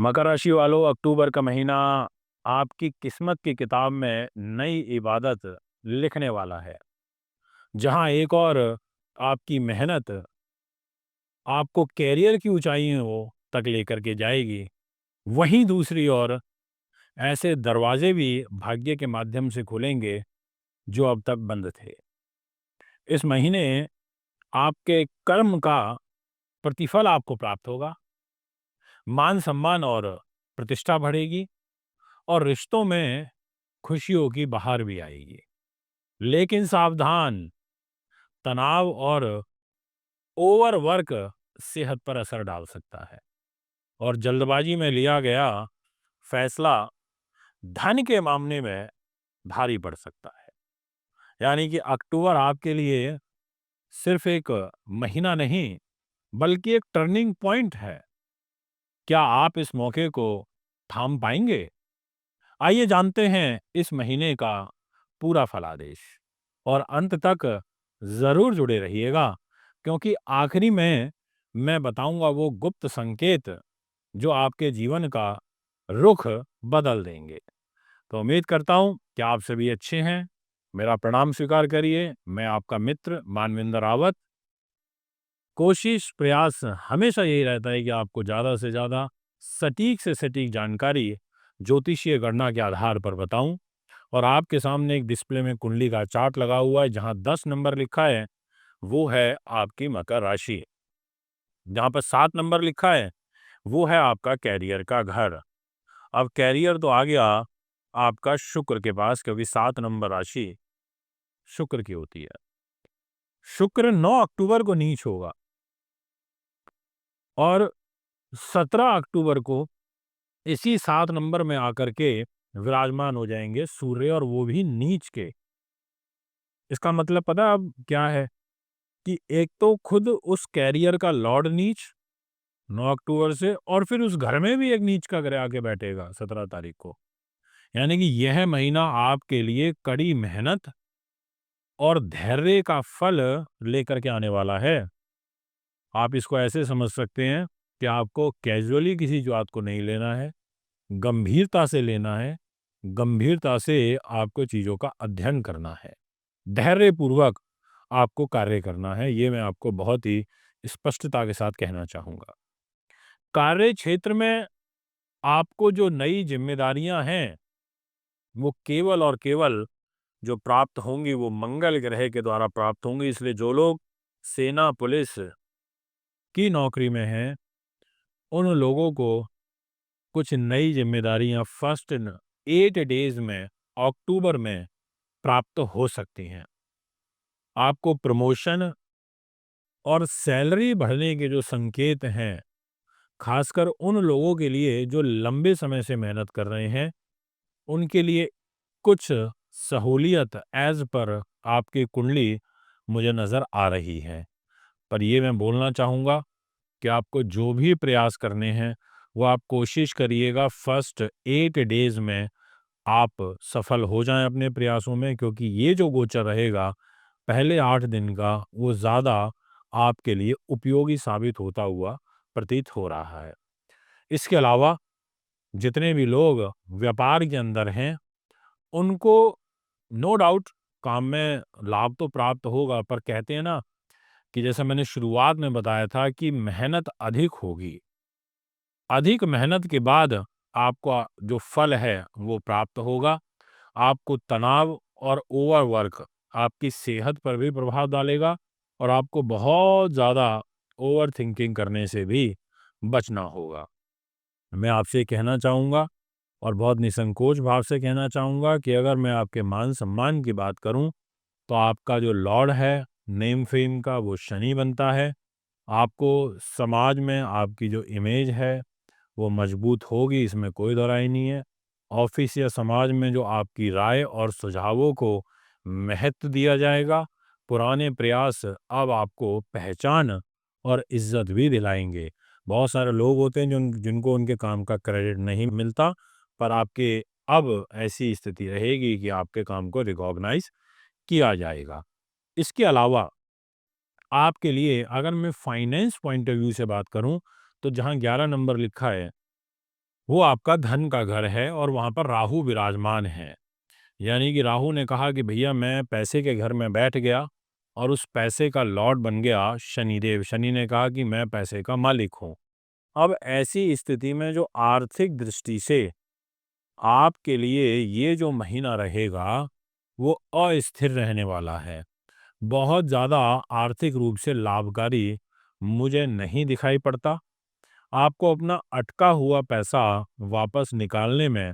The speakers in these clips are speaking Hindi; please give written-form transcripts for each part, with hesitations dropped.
मकर राशि वालों, अक्टूबर का महीना आपकी किस्मत की किताब में नई इबादत लिखने वाला है। जहां एक और आपकी मेहनत आपको कैरियर की ऊंचाइयों तक लेकर के जाएगी, वहीं दूसरी ओर ऐसे दरवाजे भी भाग्य के माध्यम से खुलेंगे जो अब तक बंद थे। इस महीने आपके कर्म का प्रतिफल आपको प्राप्त होगा। मान सम्मान और प्रतिष्ठा बढ़ेगी और रिश्तों में खुशियों की बहार भी आएगी। लेकिन सावधान, तनाव और ओवरवर्क सेहत पर असर डाल सकता है और जल्दबाजी में लिया गया फैसला धन के मामले में भारी पड़ सकता है। यानी कि अक्टूबर आपके लिए सिर्फ एक महीना नहीं, बल्कि एक टर्निंग पॉइंट है। क्या आप इस मौके को थाम पाएंगे? आइए जानते हैं इस महीने का पूरा फलादेश और अंत तक जरूर जुड़े रहिएगा, क्योंकि आखिरी में मैं बताऊंगा वो गुप्त संकेत जो आपके जीवन का रुख बदल देंगे। तो उम्मीद करता हूं कि आप सभी अच्छे हैं। मेरा प्रणाम स्वीकार करिए। मैं आपका मित्र मानविंदर रावत। कोशिश प्रयास हमेशा यही रहता है कि आपको ज़्यादा से ज़्यादा सटीक से सटीक जानकारी ज्योतिषीय गणना के आधार पर बताऊं। और आपके सामने एक डिस्प्ले में कुंडली का चार्ट लगा हुआ है, जहां 10 नंबर लिखा है वो है आपकी मकर राशि। जहां पर 7 नंबर लिखा है वो है आपका कैरियर का घर। अब कैरियर तो आ गया आपका शुक्र के पास, क्योंकि 7 नंबर राशि शुक्र की होती है। शुक्र 9 अक्टूबर को नीच होगा और 17 अक्टूबर को इसी 7 नंबर में आकर के विराजमान हो जाएंगे सूर्य, और वो भी नीच के। इसका मतलब पता है अब क्या है? कि एक तो खुद उस कैरियर का लॉर्ड नीच 9 अक्टूबर से, और फिर उस घर में भी एक नीच का ग्रह आके बैठेगा 17 तारीख को। यानी कि यह महीना आपके लिए कड़ी मेहनत और धैर्य का फल लेकर के आने वाला है। आप इसको ऐसे समझ सकते हैं कि आपको कैजुअली किसी बात को नहीं लेना है, गंभीरता से लेना है। गंभीरता से आपको चीज़ों का अध्ययन करना है, धैर्यपूर्वक आपको कार्य करना है। ये मैं आपको बहुत ही स्पष्टता के साथ कहना चाहूँगा। कार्य क्षेत्र में आपको जो नई ज़िम्मेदारियाँ हैं, वो केवल और केवल जो प्राप्त होंगी वो मंगल ग्रह के द्वारा प्राप्त होंगी। इसलिए जो लोग सेना, पुलिस की नौकरी में हैं, उन लोगों को कुछ नई ज़िम्मेदारियाँ फर्स्ट 8 डेज़ में, अक्टूबर में प्राप्त हो सकती हैं। आपको प्रमोशन और सैलरी बढ़ने के जो संकेत हैं, खासकर उन लोगों के लिए जो लंबे समय से मेहनत कर रहे हैं, उनके लिए कुछ सहूलियत एज़ पर आपकी कुंडली मुझे नज़र आ रही है। पर ये मैं बोलना चाहूँगा कि आपको जो भी प्रयास करने हैं, वो आप कोशिश करिएगा फर्स्ट 8 डेज़ में आप सफल हो जाएँ अपने प्रयासों में, क्योंकि ये जो गोचर रहेगा पहले 8 दिन का, वो ज़्यादा आपके लिए उपयोगी साबित होता हुआ प्रतीत हो रहा है। इसके अलावा जितने भी लोग व्यापार के अंदर हैं, उनको नो डाउट काम में लाभ तो प्राप्त होगा, पर कहते हैं ना कि जैसे मैंने शुरुआत में बताया था कि मेहनत अधिक होगी। अधिक मेहनत के बाद आपको जो फल है वो प्राप्त होगा। आपको तनाव और ओवरवर्क आपकी सेहत पर भी प्रभाव डालेगा और आपको बहुत ज़्यादा ओवरथिंकिंग करने से भी बचना होगा। मैं आपसे कहना चाहूँगा और बहुत निसंकोच भाव से कहना चाहूँगा कि अगर मैं आपके मान-सम्मान की बात करूँ, तो आपका जो लॉर्ड है, नेम फेम का, वो शनि बनता है। आपको समाज में आपकी जो इमेज है, वो मजबूत होगी, इसमें कोई दो राय नहीं है। ऑफिस या समाज में जो आपकी राय और सुझावों को महत्व दिया जाएगा, पुराने प्रयास अब आपको पहचान और इज्जत भी दिलाएंगे। बहुत सारे लोग होते हैं जिनको उनके काम का क्रेडिट नहीं मिलता, पर आपके अब ऐसी स्थिति रहेगी कि आपके काम को रिकॉग्नाइज किया जाएगा। इसके अलावा आपके लिए अगर मैं फाइनेंस पॉइंट ऑफ व्यू से बात करूं, तो जहां 11 नंबर लिखा है वो आपका धन का घर है और वहाँ पर राहु विराजमान है। यानी कि राहु ने कहा कि भैया मैं पैसे के घर में बैठ गया और उस पैसे का लॉर्ड बन गया शनिदेव। शनि ने कहा कि मैं पैसे का मालिक हूँ। अब ऐसी स्थिति में जो आर्थिक दृष्टि से आपके लिए ये जो महीना रहेगा, वो अस्थिर रहने वाला है। बहुत ज़्यादा आर्थिक रूप से लाभकारी मुझे नहीं दिखाई पड़ता। आपको अपना अटका हुआ पैसा वापस निकालने में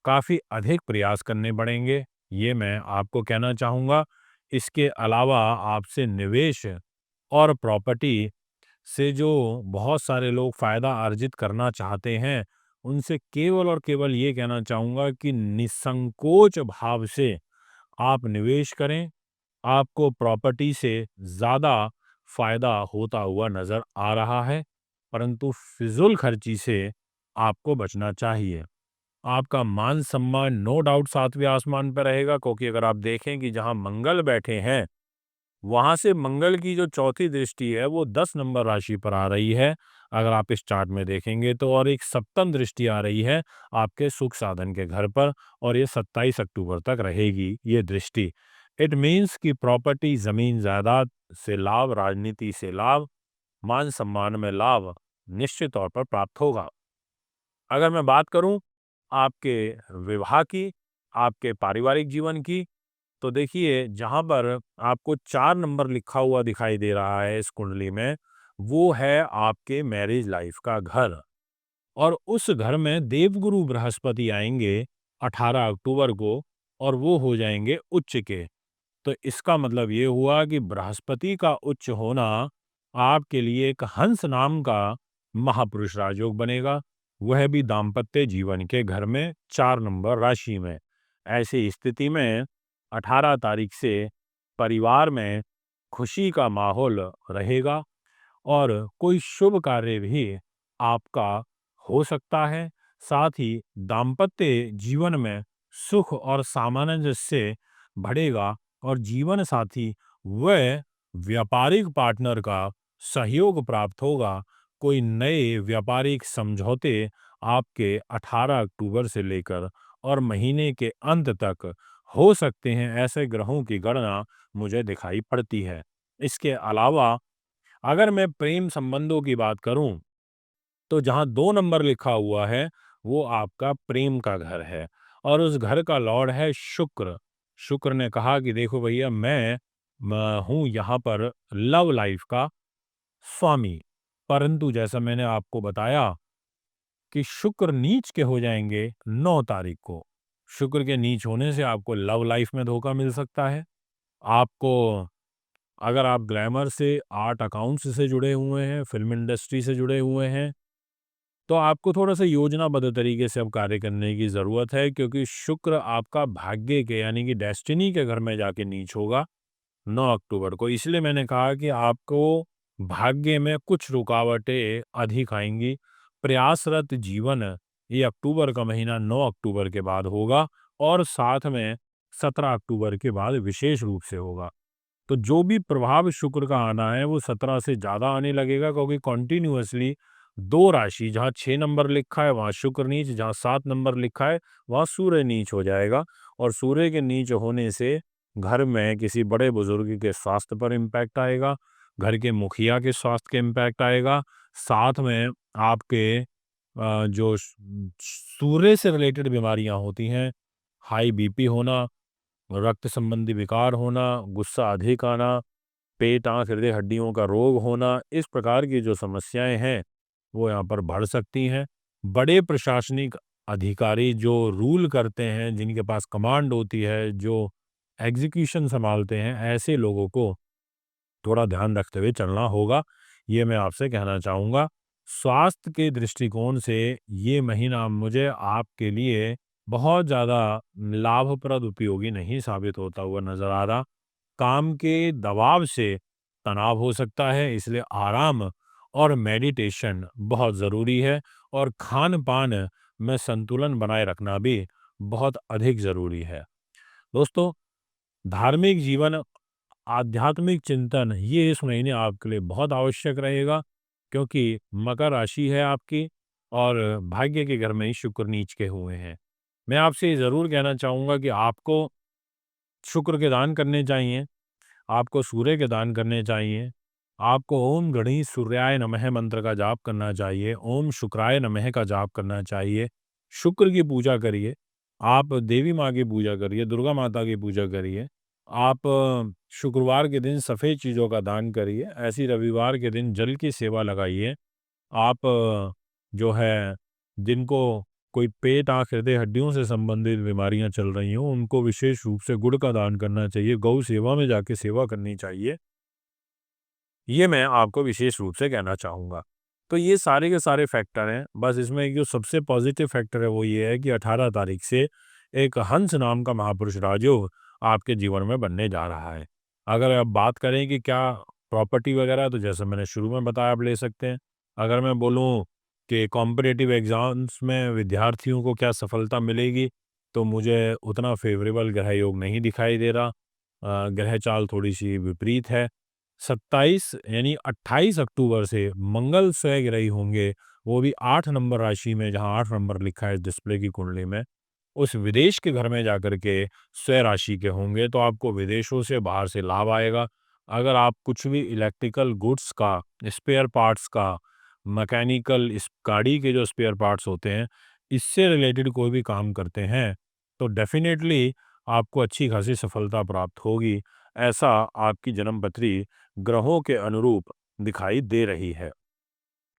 काफ़ी अधिक प्रयास करने पड़ेंगे, ये मैं आपको कहना चाहूँगा। इसके अलावा आपसे निवेश और प्रॉपर्टी से जो बहुत सारे लोग फ़ायदा अर्जित करना चाहते हैं, उनसे केवल और केवल ये कहना चाहूँगा कि निसंकोच भाव से आप निवेश करें। आपको प्रॉपर्टी से ज़्यादा फ़ायदा होता हुआ नज़र आ रहा है, परंतु फिज़ूल खर्ची से आपको बचना चाहिए। आपका मान-सम्मान नो डाउट सातवें आसमान पे रहेगा, क्योंकि अगर आप देखें कि जहाँ मंगल बैठे हैं, वहाँ से मंगल की जो चौथी दृष्टि है वो 10 नंबर राशि पर आ रही है, अगर आप इस चार्ट में देखेंगे तो। और एक सप्तम दृष्टि आ रही है आपके सुख साधन के घर पर, और ये 27 अक्टूबर तक रहेगी ये दृष्टि। इट मीन्स कि प्रॉपर्टी, ज़मीन जायदाद से लाभ, राजनीति से लाभ, मान-सम्मान में लाभ निश्चित तौर पर प्राप्त होगा। अगर मैं बात करूँ आपके विवाह की, आपके पारिवारिक जीवन की, तो देखिए जहाँ पर आपको 4 नंबर लिखा हुआ दिखाई दे रहा है इस कुंडली में, वो है आपके मैरिज लाइफ का घर। और उस घर में देवगुरु बृहस्पति आएंगे 18 अक्टूबर को, और वो हो जाएंगे उच्च के। तो इसका मतलब ये हुआ कि बृहस्पति का उच्च होना आपके लिए एक हंस नाम का महापुरुष राजयोग बनेगा, वह भी दाम्पत्य जीवन के घर में 4 नंबर राशि में। ऐसी स्थिति में 18 तारीख से परिवार में खुशी का माहौल रहेगा और कोई शुभ कार्य भी आपका हो सकता है। साथ ही दाम्पत्य जीवन में सुख और सामंजस्य बढ़ेगा और जीवन साथी वह व्यापारिक पार्टनर का सहयोग प्राप्त होगा। कोई नए व्यापारिक समझौते आपके 18 अक्टूबर से लेकर और महीने के अंत तक हो सकते हैं, ऐसे ग्रहों की गणना मुझे दिखाई पड़ती है। इसके अलावा अगर मैं प्रेम संबंधों की बात करूं, तो जहां 2 नंबर लिखा हुआ है, वो आपका प्रेम का घर है और उस घर का लॉर्ड है शुक्र। शुक्र ने कहा कि देखो भैया मैं हूं यहाँ पर लव लाइफ का स्वामी, परंतु जैसा मैंने आपको बताया कि शुक्र नीच के हो जाएंगे 9 तारीख को। शुक्र के नीच होने से आपको लव लाइफ में धोखा मिल सकता है। आपको, अगर आप ग्लैमर से, आर्ट अकाउंट्स से जुड़े हुए हैं, फ़िल्म इंडस्ट्री से जुड़े हुए हैं, तो आपको थोड़ा-सा योजनाबद्ध तरीके से अब कार्य करने की ज़रूरत है, क्योंकि शुक्र आपका भाग्य के यानी कि डेस्टिनी के घर में जाके नीच होगा 9 अक्टूबर को। इसलिए मैंने कहा कि आपको भाग्य में कुछ रुकावटें अधिक आएँगी। प्रयासरत जीवन ये अक्टूबर का महीना 9 अक्टूबर के बाद होगा और साथ में 17 अक्टूबर के बाद विशेष रूप से होगा। तो जो भी प्रभाव शुक्र का आना है वो 17 से ज़्यादा आने लगेगा, क्योंकि कंटिन्यूअसली 2 राशि, जहाँ 6 नंबर लिखा है वहाँ शुक्र नीच, जहाँ 7 नंबर लिखा है वहाँ सूर्य नीच हो जाएगा। और सूर्य के नीच होने से घर में किसी बड़े बुजुर्ग के स्वास्थ्य पर इम्पैक्ट आएगा, घर के मुखिया के स्वास्थ्य के इम्पैक्ट आएगा। साथ में आपके जो सूर्य से रिलेटेड बीमारियां होती हैं, हाई बीपी होना, रक्त संबंधी विकार होना, गुस्सा अधिक आना, पेट, आँख, हृदय, हड्डियों का रोग होना, इस प्रकार की जो समस्याएं हैं वो यहाँ पर बढ़ सकती हैं। बड़े प्रशासनिक अधिकारी जो रूल करते हैं, जिनके पास कमांड होती है, जो एग्जीक्यूशन संभालते हैं, ऐसे लोगों को थोड़ा ध्यान रखते हुए चलना होगा, ये मैं आपसे कहना चाहूँगा। स्वास्थ्य के दृष्टिकोण से ये महीना मुझे आपके लिए बहुत ज़्यादा लाभप्रद, उपयोगी नहीं साबित होता हुआ नज़र आ रहा। काम के दबाव से तनाव हो सकता है, इसलिए आराम और मेडिटेशन बहुत ज़रूरी है और खान-पान में संतुलन बनाए रखना भी बहुत अधिक ज़रूरी है। दोस्तों, धार्मिक जीवन, आध्यात्मिक चिंतन ये इस महीने आपके लिए बहुत आवश्यक रहेगा, क्योंकि मकर राशि है आपकी और भाग्य के घर में ही शुक्र नीच के हुए हैं। मैं आपसे ये ज़रूर कहना चाहूँगा कि आपको शुक्र के दान करने चाहिए, आपको सूर्य के दान करने चाहिए, आपको ओम गणेश सूर्याय नमः मंत्र का जाप करना चाहिए, ओम शुक्राय नमः का जाप करना चाहिए। शुक्र की पूजा करिए, आप देवी माँ की पूजा करिए, दुर्गा माता की पूजा करिए। आप शुक्रवार के दिन सफ़ेद चीज़ों का दान करिए, ऐसी रविवार के दिन जल की सेवा लगाइए। आप जो है जिनको कोई पेट, आँख, हृदय, हड्डियों से संबंधित बीमारियाँ चल रही हों, उनको विशेष रूप से गुड़ का दान करना चाहिए, गौ सेवा में जाके सेवा करनी चाहिए। ये मैं आपको विशेष रूप से कहना चाहूँगा। तो ये सारे के सारे फैक्टर हैं, बस इसमें एक जो सबसे पॉज़िटिव फैक्टर है वो ये है कि 18 तारीख से एक हंस नाम का महापुरुष राजयोग आपके जीवन में बनने जा रहा है। अगर आप बात करें कि क्या प्रॉपर्टी वगैरह, तो जैसे मैंने शुरू में बताया, आप ले सकते हैं। अगर मैं बोलूँ कि कॉम्पिटिटिव एग्ज़ाम्स में विद्यार्थियों को क्या सफलता मिलेगी, तो मुझे उतना फ़ेवरेबल ग्रह योग नहीं दिखाई दे रहा। ग्रह चाल थोड़ी-सी विपरीत है। 27 यानी 28 अक्टूबर से मंगल स्वग्रही होंगे, वो भी 8 नंबर राशि में, जहाँ 8 नंबर लिखा है डिस्प्ले की कुंडली में, उस विदेश के घर में जाकर के स्वय राशि के होंगे, तो आपको विदेशों से, बाहर से लाभ आएगा। अगर आप कुछ भी इलेक्ट्रिकल गुड्स का, स्पेयर पार्ट्स का, मैकेनिकल इस गाड़ी के जो स्पेयर पार्ट्स होते हैं, इससे रिलेटेड कोई भी काम करते हैं, तो डेफ़िनेटली आपको अच्छी खासी सफलता प्राप्त होगी। ऐसा आपकी जन्मपत्री ग्रहों के अनुरूप दिखाई दे रही है।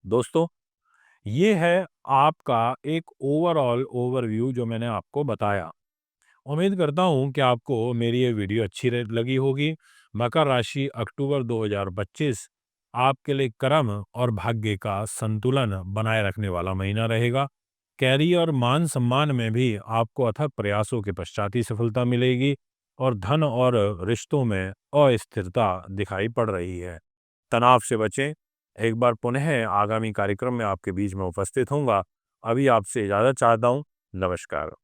दोस्तों, ये है आपका एक ओवरऑल ओवरव्यू जो मैंने आपको बताया। उम्मीद करता हूँ कि आपको मेरी ये वीडियो अच्छी लगी होगी। मकर राशि अक्टूबर 2025 आपके लिए कर्म और भाग्य का संतुलन बनाए रखने वाला महीना रहेगा। कैरियर, मान सम्मान में भी आपको अथक प्रयासों के पश्चात ही सफलता मिलेगी और धन और रिश्तों में अस्थिरता दिखाई पड़ रही है। तनाव से बचें। एक बार पुनः आगामी कार्यक्रम में आपके बीच में उपस्थित होऊंगा। अभी आपसे इजाज़त चाहता हूँ। नमस्कार।